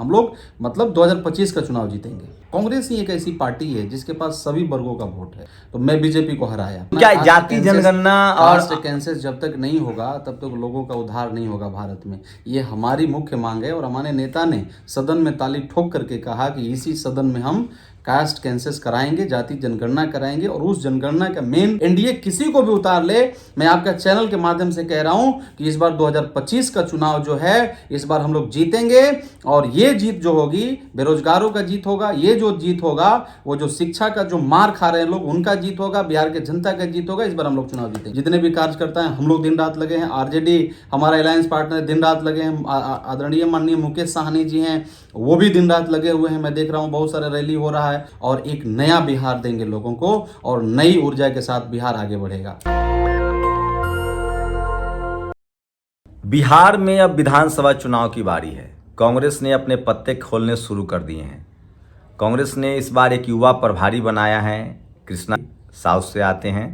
हम लोग मतलब 2025 का चुनाव जीतेंगे। कांग्रेस ही एक ऐसी पार्टी है जिसके पास सभी वर्गों का वोट है। तो मैं बीजेपी को हराया। क्या जाति जनगणना और कास्ट सेंसस जब तक नहीं होगा तब तक लोगों का उद्धार नहीं होगा भारत में। ये हमारी मुख्य मांग है और हमारे नेता ने सदन में ताली ठोक करके कहा कि इसी सदन में हम कास्ट सेंसस कराएंगे, जाति जनगणना कराएंगे और उस जनगणना का मेन एनडीए किसी को भी उतार ले। मैं आपका चैनल के माध्यम से कह रहा हूं कि इस बार 2025 का चुनाव जो है इस बार हम लोग जीतेंगे और ये जीत जो होगी बेरोजगारों का जीत होगा। ये जो जीत होगा वो जो शिक्षा का जो मार खा रहे हैं लोग उनका जीत होगा, बिहार के जनता का जीत होगा। इस बार हम लोग चुनाव जीतेंगे। जितने भी कार्यकर्ता हैं हम लोग दिन रात लगे हैं। आरजेडी हमारा अलायंस पार्टनर दिन रात लगे हैं। आदरणीय माननीय मुकेश साहनी जी हैं वो भी दिन रात लगे हुए हैं। मैं देख रहा हूं बहुत सारा रैली हो रहा है और एक नया बिहार देंगे लोगों को और नई ऊर्जा के साथ बिहार आगे बढ़ेगा। बिहार में अब विधानसभा चुनाव की बारी है। कांग्रेस ने अपने पत्ते खोलने शुरू कर दिए हैं। कांग्रेस ने इस बार एक युवा प्रभारी बनाया है। कृष्णा साउथ से आते हैं।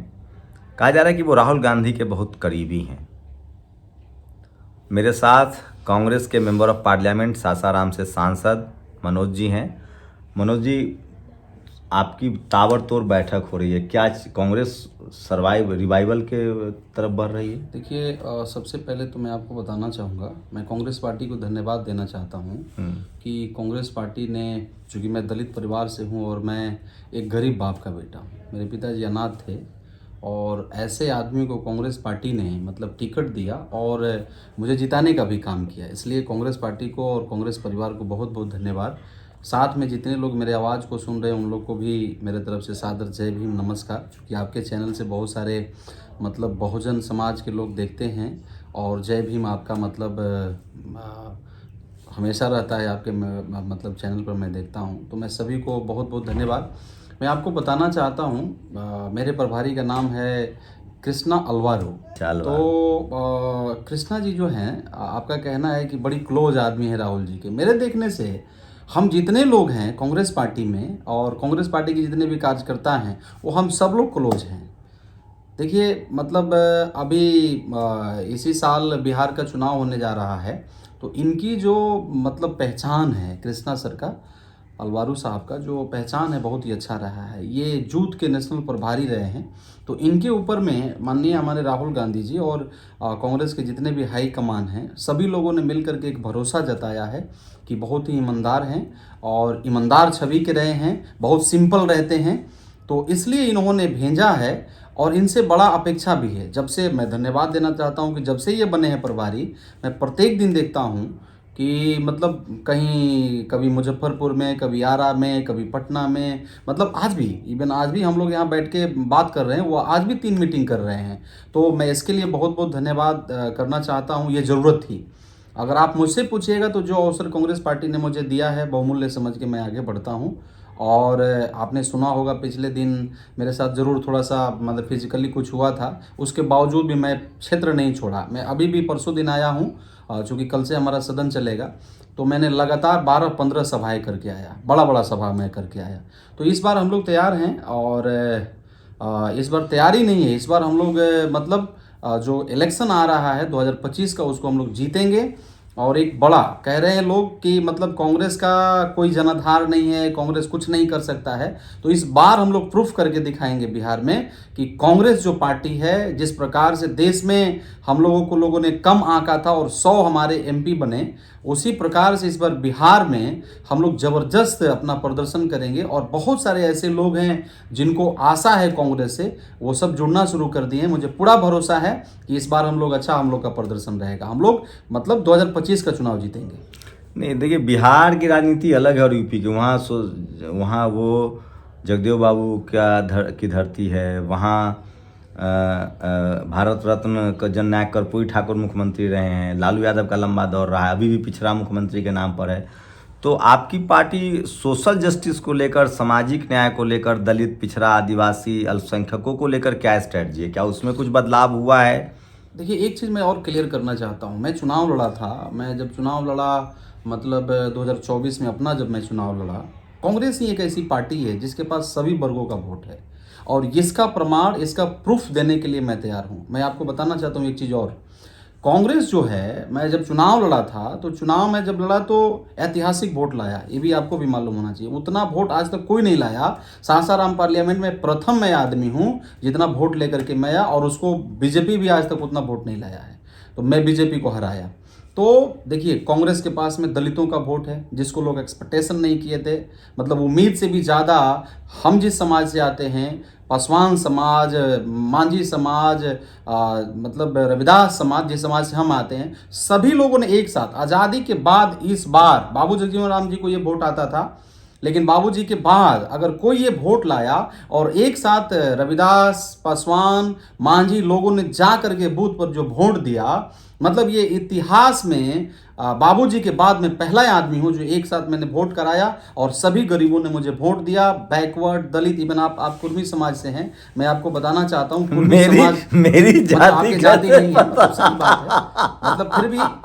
कहा जा रहा है कि वो राहुल गांधी के बहुत करीबी हैं। मेरे साथ कांग्रेस के मेंबर ऑफ पार्लियामेंट सासाराम से सांसद मनोज जी हैं। मनोज जी, आपकी ताबड़तोड़ बैठक हो रही है, क्या कांग्रेस रिवाइवल के तरफ बढ़ रही है? देखिए, सबसे पहले तो मैं आपको बताना चाहूँगा, मैं कांग्रेस पार्टी को धन्यवाद देना चाहता हूँ कि कांग्रेस पार्टी ने, चूँकि मैं दलित परिवार से हूँ और मैं एक गरीब बाप का बेटा हूँ, मेरे पिताजी अनाथ थे और ऐसे आदमी को कांग्रेस पार्टी ने मतलब टिकट दिया और मुझे जिताने का भी काम किया। इसलिए कांग्रेस पार्टी को और कांग्रेस परिवार को बहुत बहुत धन्यवाद। साथ में जितने लोग मेरे आवाज़ को सुन रहे हैं उन लोग को भी मेरे तरफ से सादर जय भीम, नमस्कार। क्योंकि आपके चैनल से बहुत सारे मतलब बहुजन समाज के लोग देखते हैं और जय भीम आपका मतलब हमेशा रहता है आपके मतलब चैनल पर मैं देखता हूँ। तो मैं सभी को बहुत बहुत धन्यवाद। मैं आपको बताना चाहता हूँ, मेरे प्रभारी का नाम है कृष्णा अल्वारो। तो कृष्णा जी जो हैं, आपका कहना है कि बड़ी क्लोज आदमी है राहुल जी के। मेरे देखने से हम जितने लोग हैं कांग्रेस पार्टी में और कांग्रेस पार्टी के जितने भी कार्यकर्ता हैं वो हम सब लोग क्लोज हैं। देखिए मतलब अभी इसी साल बिहार का चुनाव होने जा रहा है तो इनकी जो मतलब पहचान है, कृष्णा सर का, अलवारू साहब का जो पहचान है बहुत ही अच्छा रहा है। ये यूथ के नेशनल प्रभारी रहे हैं। तो इनके ऊपर में माननीय हमारे राहुल गांधी जी और कांग्रेस के जितने भी हाई कमान हैं सभी लोगों ने मिलकर के एक भरोसा जताया है कि बहुत ही ईमानदार हैं और ईमानदार छवि के रहे हैं, बहुत सिंपल रहते हैं। तो इसलिए इन्होंने भेजा है और इनसे बड़ा अपेक्षा भी है। जब से मैं धन्यवाद देना चाहता हूं कि जब से ये बने हैं प्रभारी, मैं प्रत्येक दिन देखता हूं कि मतलब कहीं कभी मुजफ्फरपुर में, कभी आरा में, कभी पटना में, मतलब आज भी इवन आज भी हम लोग यहाँ बैठ के बात कर रहे हैं, वो आज भी 3 मीटिंग कर रहे हैं। तो मैं इसके लिए बहुत बहुत धन्यवाद करना चाहता हूँ। ये ज़रूरत थी। अगर आप मुझसे पूछिएगा तो जो अवसर कांग्रेस पार्टी ने मुझे दिया है बहुमूल्य समझ के मैं आगे बढ़ता हूँ। और आपने सुना होगा पिछले दिन मेरे साथ ज़रूर थोड़ा सा मतलब फिजिकली कुछ हुआ था, उसके बावजूद भी मैं क्षेत्र नहीं छोड़ा। मैं अभी भी परसों दिन आया हूँ, चूँकि कल से हमारा सदन चलेगा, तो मैंने लगातार 12-15 सभाएं करके आया, बड़ा बड़ा सभा मैं करके आया। तो इस बार हम लोग तैयार हैं और इस बार तैयारी नहीं है, इस बार हम लोग मतलब जो इलेक्शन आ रहा है 2025 का उसको हम लोग जीतेंगे। और एक बड़ा कह रहे हैं लोग कि मतलब कांग्रेस का कोई जनाधार नहीं है, कांग्रेस कुछ नहीं कर सकता है। तो इस बार हम लोग प्रूफ करके दिखाएंगे बिहार में कि कांग्रेस जो पार्टी है, जिस प्रकार से देश में हम लोगों ने कम आंका था और 100 हमारे एमपी बने, उसी प्रकार से इस बार बिहार में हम लोग ज़बरदस्त अपना प्रदर्शन करेंगे। और बहुत सारे ऐसे लोग हैं जिनको आशा है कांग्रेस से, वो सब जुड़ना शुरू कर दिए हैं। मुझे पूरा भरोसा है कि इस बार हम लोग का प्रदर्शन रहेगा। हम लोग मतलब 2025 का चुनाव जीतेंगे। नहीं, देखिए बिहार की राजनीति अलग है और यूपी की। वहाँ वो जगदेव बाबू की धरती है। वहाँ भारत रत्न जननायक कर्पूरी ठाकुर मुख्यमंत्री रहे हैं। लालू यादव का लंबा दौर रहा है, अभी भी पिछड़ा मुख्यमंत्री के नाम पर है। तो आपकी पार्टी सोशल जस्टिस को लेकर, सामाजिक न्याय को लेकर, दलित, पिछड़ा, आदिवासी, अल्पसंख्यकों को लेकर क्या स्ट्रेटजी है? क्या उसमें कुछ बदलाव हुआ है? देखिए, एक चीज़ मैं और क्लियर करना चाहता हूँ। मैं चुनाव लड़ा था, मैं जब चुनाव लड़ा मतलब 2024 में अपना जब मैं चुनाव लड़ा, कांग्रेस ही एक ऐसी पार्टी है जिसके पास सभी वर्गों का वोट है और इसका प्रमाण, इसका प्रूफ देने के लिए मैं तैयार हूँ। मैं आपको बताना चाहता हूँ एक चीज़ और, कांग्रेस जो है, मैं जब चुनाव लड़ा था तो चुनाव में जब लड़ा तो ऐतिहासिक वोट लाया, ये भी आपको भी मालूम होना चाहिए। उतना वोट आज तक कोई नहीं लाया। सासाराम पार्लियामेंट में प्रथम मैं आदमी हूँ जितना वोट लेकर के मैं आया, और उसको बीजेपी भी आज तक उतना वोट नहीं लाया है, तो मैं बीजेपी को हराया। तो देखिए, कांग्रेस के पास में दलितों का वोट है, जिसको लोग एक्सपेक्टेशन नहीं किए थे, मतलब उम्मीद से भी ज़्यादा। हम जिस समाज से आते हैं, पासवान समाज, मांझी समाज, मतलब रविदास समाज, जिस समाज से हम आते हैं, सभी लोगों ने एक साथ आज़ादी के बाद इस बार बाबू जगजीवन राम जी को ये वोट आता था, लेकिन बाबूजी के बाद अगर कोई ये वोट लाया और एक साथ रविदास, पासवान, मांझी लोगों ने जा करके बूथ पर जो वोट दिया, मतलब ये इतिहास में बाबूजी के बाद मैं पहला आदमी हूं जो एक साथ मैंने वोट कराया और सभी गरीबों ने मुझे वोट दिया। बैकवर्ड, दलित, इवन आप कुर्मी समाज से हैं, मैं आपको बताना चाहता हूँ कुर्मी समाज मेरी मतलब आपकी जाति नहीं है, मतलब सही बात है। मतलब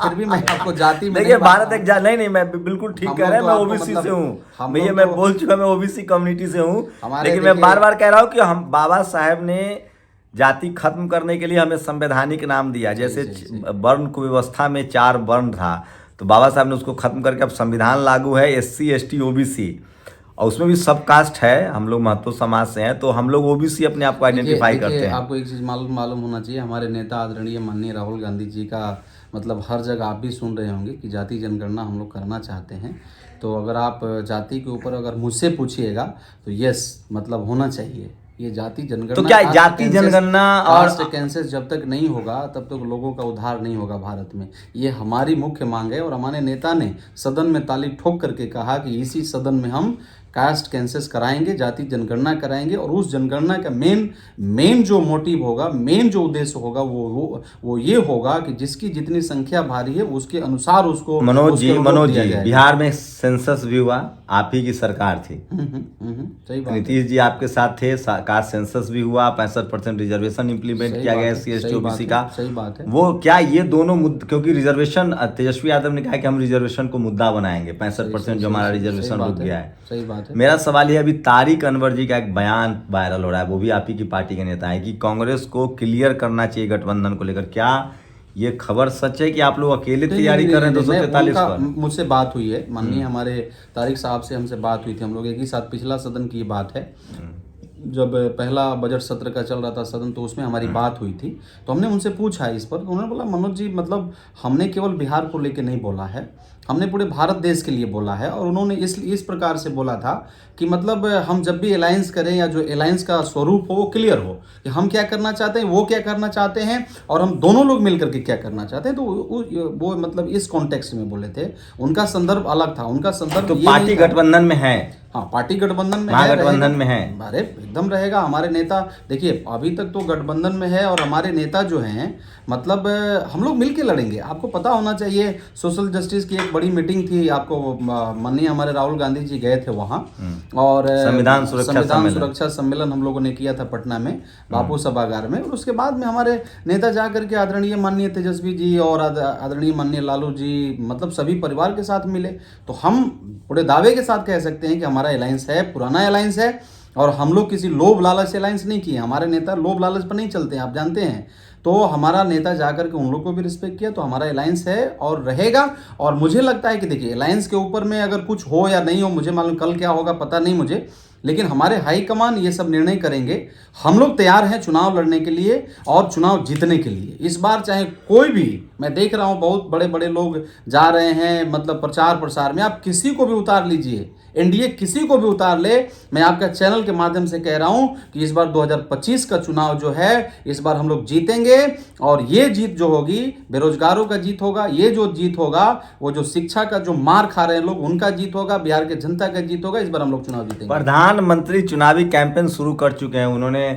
फिर भी मैं आपको जाति में देखिए, नहीं भारत एक नहीं नहीं, मैं बिल्कुल ठीक कह रहे हैं, मैं ओबीसी से हूँ भैया, मैं बोल चुका, मैं ओबीसी कम्युनिटी से हूँ, लेकिन मैं बार बार कह रहा हूँ कि हम बाबा साहेब ने जाति खत्म करने के लिए हमें संवैधानिक नाम दिया। जैसे वर्ण कुव्यवस्था में 4 वर्ण था, तो बाबा साहब ने उसको खत्म करके अब संविधान लागू है SC ST OBC, और उसमें भी सब कास्ट है। हम लोग महतो समाज से हैं, तो हम लोग ओबीसी अपने आप को आइडेंटिफाई करते हैं। आपको एक चीज़ मालूम होना चाहिए, हमारे नेता आदरणीय माननीय राहुल गांधी जी का मतलब हर जगह आप भी सुन रहे होंगे कि जाति जनगणना हम लोग करना चाहते हैं। तो अगर आप जाति के ऊपर अगर मुझसे पूछिएगा तो यस, मतलब होना चाहिए ये जाति जनगणना। तो क्या जाति जनगणना और सेंसस जब तक नहीं होगा तब तक लोगों का उद्धार नहीं होगा भारत में। ये हमारी मुख्य मांग है, और हमारे नेता ने सदन में ताली ठोक करके कहा कि इसी सदन में हम कास्ट सेंसस कराएंगे, जाति जनगणना कराएंगे, और उस जनगणना का मेन जो मोटिव होगा, मेन जो उद्देश्य होगा वो ये होगा कि जिसकी जितनी संख्या भारी है उसके अनुसार उसको। मनोज जी बिहार में सेंसस भी हुआ, आप ही की सरकार थी, सही बात। नीतीश जी आपके साथ थे, कास्ट सेंसस भी हुआ, 65% रिजर्वेशन इंप्लीमेंट किया गया SC ST OBC का। सही बात है। वो क्या ये दोनों मुद्दे, क्योंकि रिजर्वेशन, तेजस्वी यादव ने कहा कि हम रिजर्वेशन को मुद्दा बनाएंगे, 65% जो हमारा रिजर्वेशन रुक गया है। सही बात है। मेरा सवाल ये, अभी तारिक अनवर जी का एक बयान वायरल हो रहा है, वो भी आप ही की पार्टी के नेता है, कि कांग्रेस को क्लियर करना चाहिए गठबंधन को लेकर। क्या ये खबर सच है कि आप लोग अकेले तैयारी कर रहे हैं 243 पर? मुझसे बात हुई है, माननीय हमारे तारिक साहब से हमसे बात हुई थी, हम लोग एक ही साथ, पिछला सदन की बात है, जब पहला बजट सत्र का चल रहा था सदन, तो उसमें हमारी बात हुई थी। तो हमने उनसे पूछा इस पर, तो उन्होंने बोला मनोज जी, मतलब हमने केवल बिहार को लेके नहीं बोला है, हमने पूरे भारत देश के लिए बोला है। और उन्होंने इस प्रकार से बोला था कि मतलब हम जब भी अलायंस करें या जो अलायंस का स्वरूप हो वो क्लियर हो कि हम क्या करना चाहते हैं, वो क्या करना चाहते हैं, और हम दोनों लोग मिलकर के क्या करना चाहते हैं। तो वो मतलब इस कॉन्टेक्स्ट में बोले थे, उनका संदर्भ अलग था, उनका संदर्भ तो पार्टी गठबंधन में है। हाँ, पार्टी गठबंधन में है, गठबंधन में है। अरे एकदम रहेगा। हमारे नेता देखिए अभी तक तो गठबंधन में है, और हमारे नेता जो हैं मतलब हम लोग मिलके लड़ेंगे। आपको पता होना चाहिए, सोशल जस्टिस की एक बड़ी मीटिंग थी, आपको माननीय हमारे राहुल गांधी जी गए थे वहाँ, और संविधान सुरक्षा सम्मेलन हम लोगों ने किया था पटना में बापू सभागार में। और उसके बाद में हमारे नेता जा करके आदरणीय माननीय तेजस्वी जी और आदरणीय माननीय लालू जी, मतलब सभी परिवार के साथ मिले। तो हम बड़े दावे के साथ कह सकते हैं कि हमारा अलायंस है, पुराना अलायंस है, और हम लोग किसी लोभ लालच से अलायंस नहीं किए। हमारे नेता लोभ लालच पर नहीं चलते हैं, आप जानते हैं। तो हमारा नेता जाकर के उन लोग को भी रिस्पेक्ट किया, तो हमारा अलायंस है और रहेगा। और मुझे लगता है कि देखिए, अलायंस के ऊपर में अगर कुछ हो या नहीं हो, मुझे मालूम कल क्या होगा पता नहीं मुझे, लेकिन हमारे हाईकमान ये सब निर्णय करेंगे। हम लोग तैयार हैं चुनाव लड़ने के लिए और चुनाव जीतने के लिए। इस बार चाहे कोई भी, मैं देख रहा हूँ बहुत बड़े बड़े लोग जा रहे हैं मतलब प्रचार प्रसार में, आप किसी को भी उतार लीजिए, एनडीए किसी को भी उतार ले, मैं आपका चैनल के माध्यम से कह रहा हूं कि इस बार 2025 का चुनाव जो है, इस बार हम लोग जीतेंगे। और ये जीत जो होगी बेरोजगारों का जीत होगा, ये जो जीत होगा वो जो शिक्षा का जो मार खा रहे हैं लोग उनका जीत होगा, बिहार के जनता का जीत होगा। इस बार हम लोग चुनाव जीतेंगे। प्रधानमंत्री चुनावी कैंपेन शुरू कर चुके हैं, उन्होंने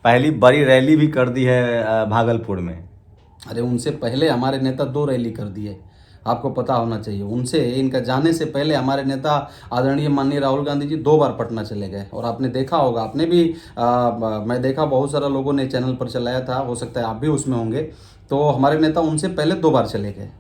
पहली बड़ी रैली भी कर दी है भागलपुर में। अरे उनसे पहले हमारे नेता 2 रैली कर दिए, आपको पता होना चाहिए। उनसे, इनका जाने से पहले हमारे नेता आदरणीय माननीय राहुल गांधी जी 2 बार पटना चले गए। और आपने देखा होगा, आपने भी मैं देखा बहुत सारा लोगों ने चैनल पर चलाया था, हो सकता है आप भी उसमें होंगे। तो हमारे नेता उनसे पहले 2 बार चले गए।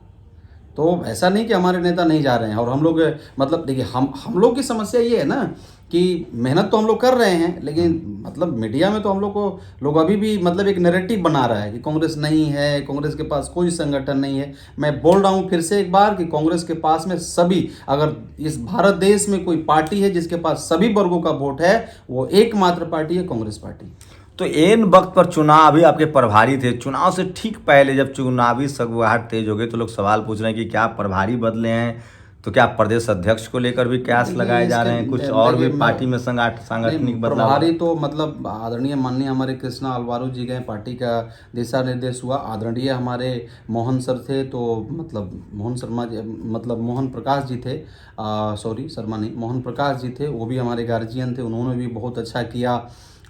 तो ऐसा नहीं कि हमारे नेता नहीं जा रहे हैं। और हम लोग मतलब देखिए, हम लोग की समस्या ये है ना कि मेहनत तो हम लोग कर रहे हैं, लेकिन मतलब मीडिया में तो हम लोग को लोग अभी भी मतलब एक नैरेटिव बना रहा है कि कांग्रेस नहीं है, कांग्रेस के पास कोई संगठन नहीं है। मैं बोल रहा हूँ फिर से एक बार कि कांग्रेस के पास में सभी, अगर इस भारत देश में कोई पार्टी है जिसके पास सभी वर्गों का वोट है, वो एकमात्र पार्टी है कांग्रेस पार्टी। तो एन वक्त पर चुनाव, अभी आपके प्रभारी थे, चुनाव से ठीक पहले जब चुनावी सगवाहट तेज हो गई तो लोग सवाल पूछ रहे हैं कि क्या प्रभारी बदले हैं, तो क्या प्रदेश अध्यक्ष को लेकर भी कयास लगाए जा रहे हैं, कुछ और भी पार्टी में सांगठनिक बदलाव? प्रभारी तो मतलब आदरणीय माननीय हमारे कृष्णा अलवारू जी गए, पार्टी का दिशा निर्देश हुआ। आदरणीय हमारे मोहन सर थे, तो मतलब मोहन शर्मा जी, मतलब मोहन प्रकाश जी थे, सॉरी शर्मा नहीं, मोहन प्रकाश जी थे, वो भी हमारे गार्जियन थे, उन्होंने भी बहुत अच्छा किया।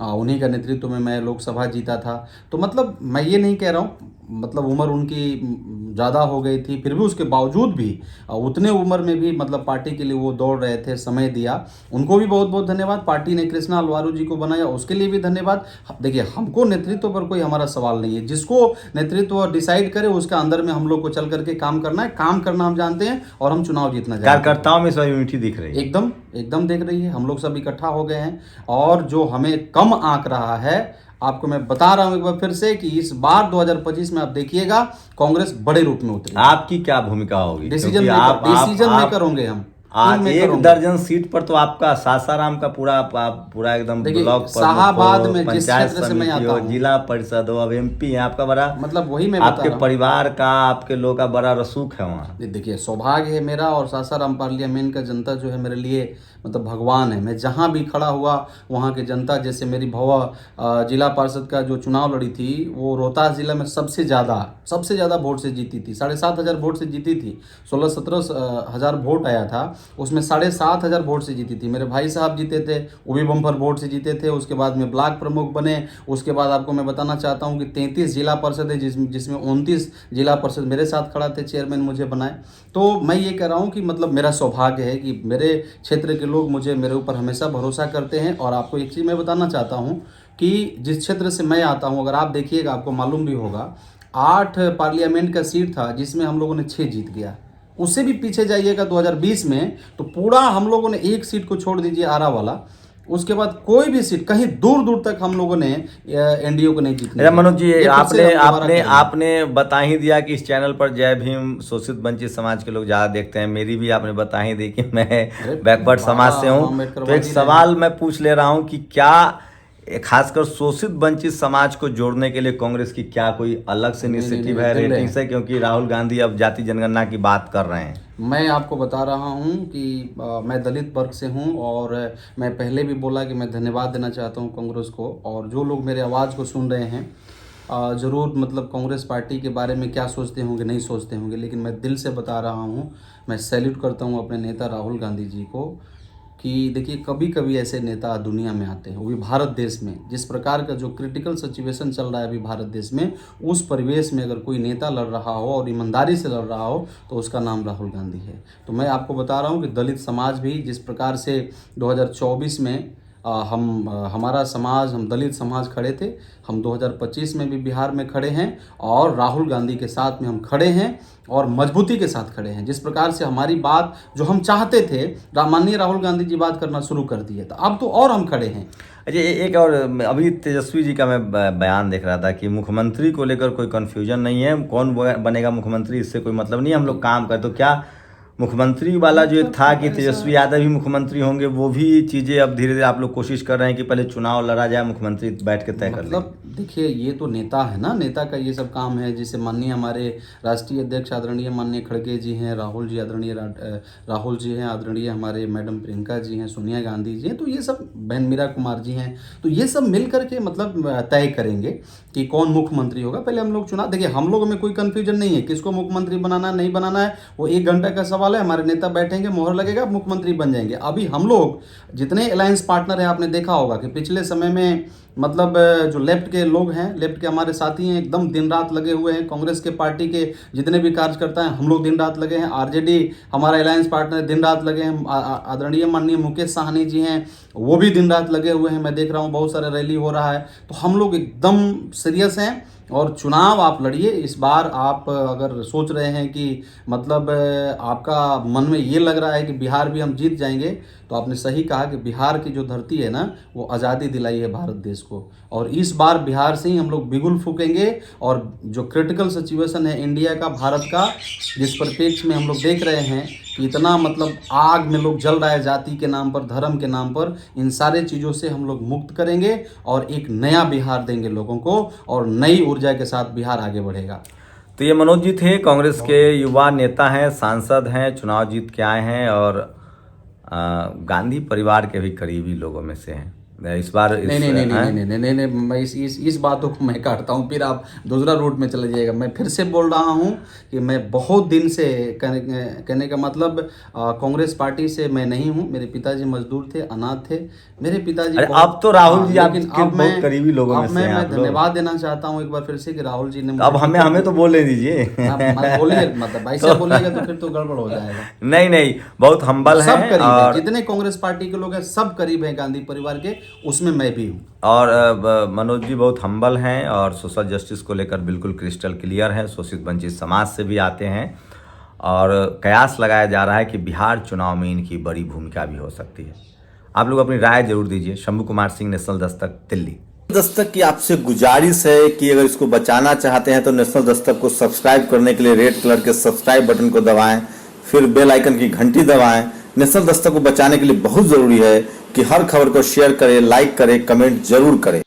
उन्हीं का नेतृत्व में मैं लोकसभा जीता था। तो मतलब मैं ये नहीं कह रहा हूँ, मतलब उम्र उनकी ज़्यादा हो गई थी, फिर भी उसके बावजूद भी उतने उम्र में भी मतलब पार्टी के लिए वो दौड़ रहे थे, समय दिया। उनको भी बहुत बहुत धन्यवाद। पार्टी ने कृष्णा अलवारू जी को बनाया, उसके लिए भी धन्यवाद। देखिए, हमको नेतृत्व पर कोई हमारा सवाल नहीं है, जिसको नेतृत्व डिसाइड करे उसका अंदर में हम लोग को चल करके काम करना है, काम करना हम जानते हैं और हम चुनाव जीतना जानते हैं। कार्यकर्ताओं में सब यूनिटी दिख रही है, एकदम एकदम दिख रही है। हम लोग सब इकट्ठा हो गए हैं, और जो हमें कम आंक रहा है, आपको मैं बता रहा हूं एक बार फिर से कि इस बार 2025 में आप देखिएगा कांग्रेस बड़े रूप में उतरी। आपकी क्या भूमिका होगी? डिसीजन मेकर होंगे हम। आज 1 दर्जन सीट पर तो आपका सासाराम का पूरा एकदम ब्लॉक शाहाबाद में जिस क्षेत्र से मैं आता हूं, जिला परिषद हो, अब MP है आपका, बड़ा मतलब वही मैं आपके परिवार का, आपके लोग का बड़ा रसूख है वहाँ। देखिए, सौभाग्य है मेरा, और सासाराम पार्लियामेंट का जनता जो है मेरे लिए मतलब भगवान है। मैं जहाँ भी खड़ा हुआ वहाँ की जनता, जैसे मेरी भवा जिला पार्षद का जो चुनाव लड़ी थी, वो रोहतास जिला में सबसे ज़्यादा वोट से जीती थी, 7,500 वोट से जीती थी। 16-17 हज़ार वोट आया था, उसमें 7,500 वोट से जीती थी। मेरे भाई साहब जीते थे, वो भी बम्पर वोट से जीते थे। उसके बाद में ब्लॉक प्रमुख बने। उसके बाद आपको मैं बताना चाहता हूँ कि 33 जिला परिषद है, जिसमें 29 जिला परिषद मेरे साथ खड़ा थे, चेयरमैन मुझे बनाए। तो मैं ये कह रहा हूँ कि मतलब मेरा सौभाग्य है कि मेरे क्षेत्र के लोग मेरे ऊपर हमेशा भरोसा करते हैं। और आपको एक चीज़ मैं बताना चाहता हूँ कि जिस क्षेत्र से मैं आता हूँ, अगर आप देखिएगा आपको मालूम भी होगा, 8 पार्लियामेंट का सीट था जिसमें हम लोगों ने 6 जीत गया। उससे भी पीछे जाइएगा 2020 में, तो पूरा हम लोगों ने एक सीट को छोड़ दीजिए, आरा वाला, उसके बाद कोई भी सीट कहीं दूर दूर तक हम लोगों ने एनडीए को नहीं जीतने। मनोज जी, आपने बता ही दिया कि इस चैनल पर जय भीम शोषित वंचित समाज के लोग ज़्यादा देखते हैं। मेरी भी आपने बता ही दी कि मैं बैकवर्ड समाज से हूँ। तो एक सवाल मैं पूछ ले रहा हूँ कि क्या खासकर शोषित वंचित समाज को जोड़ने के लिए कांग्रेस की क्या कोई अलग से इनिशिएटिव है, रेटिंग से? क्योंकि राहुल गांधी अब जाति जनगणना की बात कर रहे हैं। मैं आपको बता रहा हूं कि मैं दलित वर्ग से हूं, और मैं पहले भी बोला कि मैं धन्यवाद देना चाहता हूं कांग्रेस को। और जो लोग मेरे आवाज़ को सुन रहे हैं, ज़रूर मतलब कांग्रेस पार्टी के बारे में क्या सोचते होंगे, नहीं सोचते होंगे, लेकिन मैं दिल से बता रहा हूं, मैं सैल्यूट करता हूं अपने नेता राहुल गांधी जी को। कि देखिए, कभी कभी ऐसे नेता दुनिया में आते हैं, वो भी भारत देश में, जिस प्रकार का जो क्रिटिकल सिचुएशन चल रहा है अभी भारत देश में, उस परिवेश में अगर कोई नेता लड़ रहा हो और ईमानदारी से लड़ रहा हो तो उसका नाम राहुल गांधी है। तो मैं आपको बता रहा हूँ कि दलित समाज भी जिस प्रकार से 2024 में हमारा समाज, हम दलित समाज खड़े थे, हम 2025 में भी बिहार में खड़े हैं, और राहुल गांधी के साथ में हम खड़े हैं, और मजबूती के साथ खड़े हैं। जिस प्रकार से हमारी बात जो हम चाहते थे, माननीय राहुल गांधी जी बात करना शुरू कर दिए, तो अब तो और हम खड़े हैं। अच्छा, एक और, अभी तेजस्वी जी का मैं बयान देख रहा था कि मुख्यमंत्री को लेकर कोई कन्फ्यूजन नहीं है, कौन बनेगा मुख्यमंत्री इससे कोई मतलब नहीं, हम लोग काम करें। तो क्या मुख्यमंत्री वाला जो था कि तेजस्वी यादव ही मुख्यमंत्री होंगे, वो भी चीज़ें अब धीरे धीरे आप लोग कोशिश कर रहे हैं कि पहले चुनाव लड़ा जाए, मुख्यमंत्री बैठ के तय कर लें? मतलब देखिए, ये तो नेता है ना, नेता का ये सब काम है। जैसे माननीय हमारे राष्ट्रीय अध्यक्ष आदरणीय माननीय खड़गे जी हैं, राहुल जी हैं, आदरणीय हमारे मैडम प्रियंका जी हैं, सोनिया गांधी जी हैं, तो ये सब बहन मीरा कुमार जी हैं, तो ये सब मिल करके मतलब तय करेंगे कि कौन मुख्यमंत्री होगा। पहले हम लोग चुनाव, देखिए हम लोगों में कोई कन्फ्यूजन नहीं है किसको मुख्यमंत्री बनाना नहीं बनाना है, वो 1 घंटा का सवाल है। हमारे नेता बैठेंगे, मोहर लगेगा, मुख्यमंत्री बन जाएंगे। अभी हम लोग जितने अलायंस पार्टनर हैं, आपने देखा होगा कि पिछले समय में मतलब जो लेफ्ट के लोग हैं, लेफ्ट के हमारे साथी हैं, एकदम दिन रात लगे हुए हैं। कांग्रेस के पार्टी के जितने भी कार्यकर्ता हैं, हम लोग दिन रात लगे हैं। आरजेडी हमारा अलायंस पार्टनर दिन रात लगे हैं। आदरणीय माननीय मुकेश साहनी जी हैं, वो भी दिन रात लगे हुए हैं। मैं देख रहा हूँ बहुत सारा रैली हो रहा है। तो हम लोग एकदम सीरियस हैं और चुनाव आप लड़िए। इस बार आप अगर सोच रहे हैं कि मतलब आपका मन में ये लग रहा है कि बिहार भी हम जीत जाएंगे, तो आपने सही कहा कि बिहार की जो धरती है ना, वो आज़ादी दिलाई है भारत देश को, और इस बार बिहार से ही हम लोग बिगुल फूकेंगे। और जो क्रिटिकल सिचुएशन है इंडिया का, भारत का, जिस परिप्रेक्ष्य में हम लोग देख रहे हैं कि इतना मतलब आग में लोग जल रहा है जाति के नाम पर, धर्म के नाम पर, इन सारे चीज़ों से हम लोग मुक्त करेंगे और एक नया बिहार देंगे लोगों को, और नई ऊर्जा के साथ बिहार आगे बढ़ेगा। तो ये मनोज जी थे, कांग्रेस के युवा नेता हैं, सांसद हैं, चुनाव जीत के आए हैं और गांधी परिवार के भी करीबी लोगों में से हैं। इस बार नहीं, मैं इस बातों को मैं काटता हूँ, फिर आप दूसरा रूट में चले जाइएगा। मैं फिर से बोल रहा हूँ कि मैं बहुत दिन से, कहने का मतलब कांग्रेस पार्टी से मैं नहीं हूँ। मेरे पिताजी मजदूर थे, अनाथ थे मेरे पिताजी। अब तो राहुल जी आपके बहुत करीबी लोगों में से हैं। मैं धन्यवाद देना चाहता हूँ एक बार फिर से कि राहुल जी ने, अब हमें तो बोलने दीजिए। बोलिए, मतलब ऐसे बोलिएगा तो फिर तो गड़बड़ हो जाएगा। नहीं, बहुत हम्बल है। सब करीब है, जितने कांग्रेस पार्टी के लोग हैं सब करीब हैं गांधी परिवार के, उसमें मैं भी हूँ। और मनोज जी बहुत हम्बल हैं और सोशल जस्टिस को लेकर बिल्कुल क्रिस्टल क्लियर है। शोषित वंचित समाज से भी आते हैं और कयास लगाया जा रहा है कि बिहार चुनाव में इनकी बड़ी भूमिका भी हो सकती है। आप लोग अपनी राय जरूर दीजिए। शंभू कुमार सिंह, नेशनल दस्तक, दिल्ली। दस्तक की आपसे गुजारिश है कि अगर इसको बचाना चाहते हैं तो नेशनल दस्तक को सब्सक्राइब करने के लिए रेड कलर के सब्सक्राइब बटन को दबाएं, फिर बेल आइकन की घंटी दबाएं। नेशनल दस्तक को बचाने के लिए बहुत जरूरी है कि हर खबर को शेयर करें, लाइक करें, कमेंट जरूर करें।